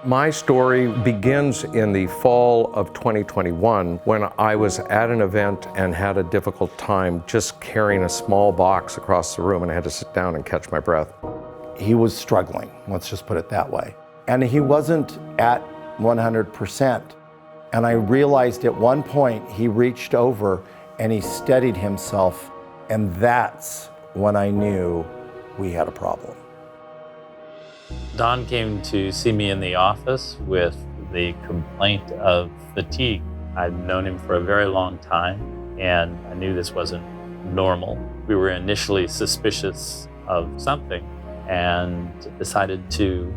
My story begins in the fall of 2021 when I was at an event and had a difficult time just carrying a small box across the room, and I had to sit down and catch my breath. He was struggling, let's just put it that way. And he wasn't at 100%. And I realized at one point he reached over and he steadied himself, and that's when I knew we had a problem. Don came to see me in the office with the complaint of fatigue. I'd known him for a very long time, and I knew this wasn't normal. We were initially suspicious of something and decided to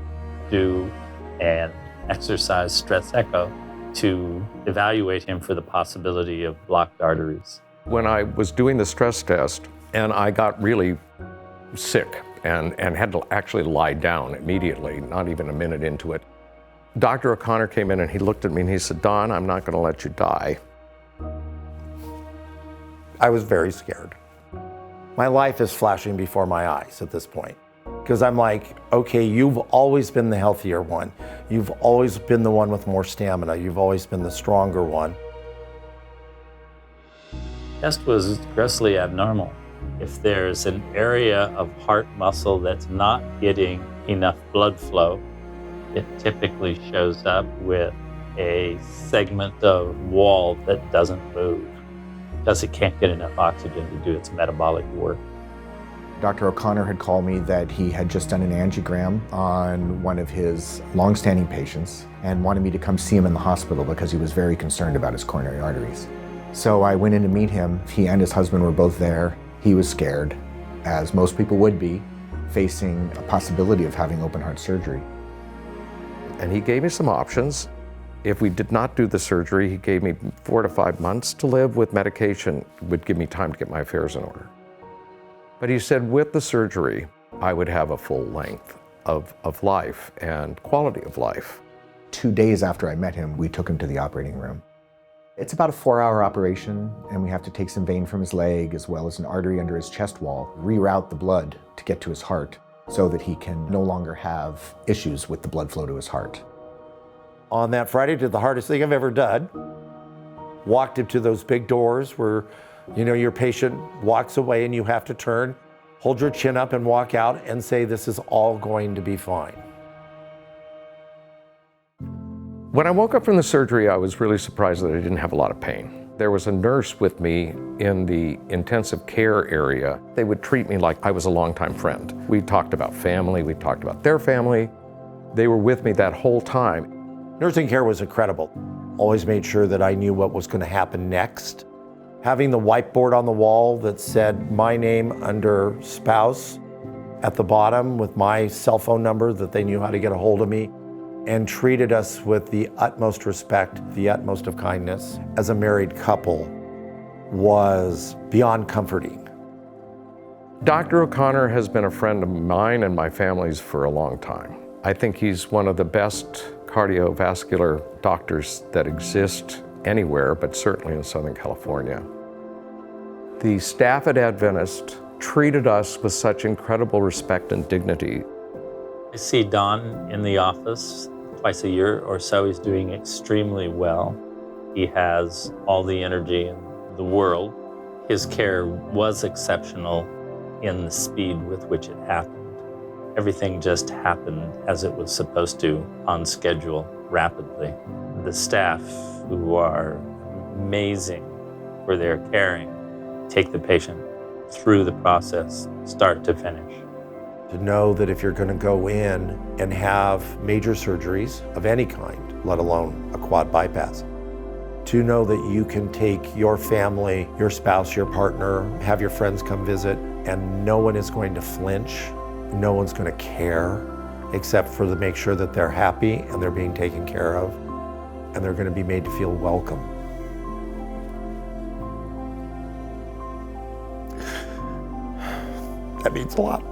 do an exercise stress echo to evaluate him for the possibility of blocked arteries. When I was doing the stress test, and I got really sick and had to actually lie down immediately, not even a minute into it, Dr. O'Connor came in and he looked at me and he said, "Don, I'm not going to let you die." I was very scared. My life is flashing before my eyes at this point, because I'm like, okay, you've always been the healthier one. You've always been the one with more stamina. You've always been the stronger one. Test was grossly abnormal. If there's an area of heart muscle that's not getting enough blood flow, it typically shows up with a segment of wall that doesn't move because it can't get enough oxygen to do its metabolic work. Dr. O'Connor had called me that he had just done an angiogram on one of his long-standing patients and wanted me to come see him in the hospital because he was very concerned about his coronary arteries. So I went in to meet him. He and his husband were both there. He was scared, as most people would be, facing a possibility of having open heart surgery. And he gave me some options. If we did not do the surgery, he gave me 4 to 5 months to live with medication. It would give me time to get my affairs in order. But he said with the surgery, I would have a full length of life and quality of life. 2 days after I met him, we took him to the operating room. It's about a 4-hour operation, and we have to take some vein from his leg as well as an artery under his chest wall, reroute the blood to get to his heart so that he can no longer have issues with the blood flow to his heart. On that Friday, did the hardest thing I've ever done. Walked into those big doors where, you know, your patient walks away and you have to turn, hold your chin up and walk out and say, this is all going to be fine. When I woke up from the surgery, I was really surprised that I didn't have a lot of pain. There was a nurse with me in the intensive care area. They would treat me like I was a longtime friend. We talked about family, we talked about their family. They were with me that whole time. Nursing care was incredible. Always made sure that I knew what was going to happen next. Having the whiteboard on the wall that said my name under spouse at the bottom with my cell phone number that they knew how to get a hold of me, and treated us with the utmost respect, the utmost of kindness as a married couple was beyond comforting. Dr. O'Connor has been a friend of mine and my family's for a long time. I think he's one of the best cardiovascular doctors that exist anywhere, but certainly in Southern California. The staff at Adventist treated us with such incredible respect and dignity. I see Don in the office twice a year or so. He's doing extremely well. He has all the energy in the world. His care was exceptional in the speed with which it happened. Everything just happened as it was supposed to, on schedule, rapidly. The staff, who are amazing for their caring, take the patient through the process, start to finish. To know that if you're going to go in and have major surgeries of any kind, let alone a quad bypass, to know that you can take your family, your spouse, your partner, have your friends come visit, and no one is going to flinch, no one's going to care, except for to make sure that they're happy and they're being taken care of, and they're going to be made to feel welcome. That means a lot.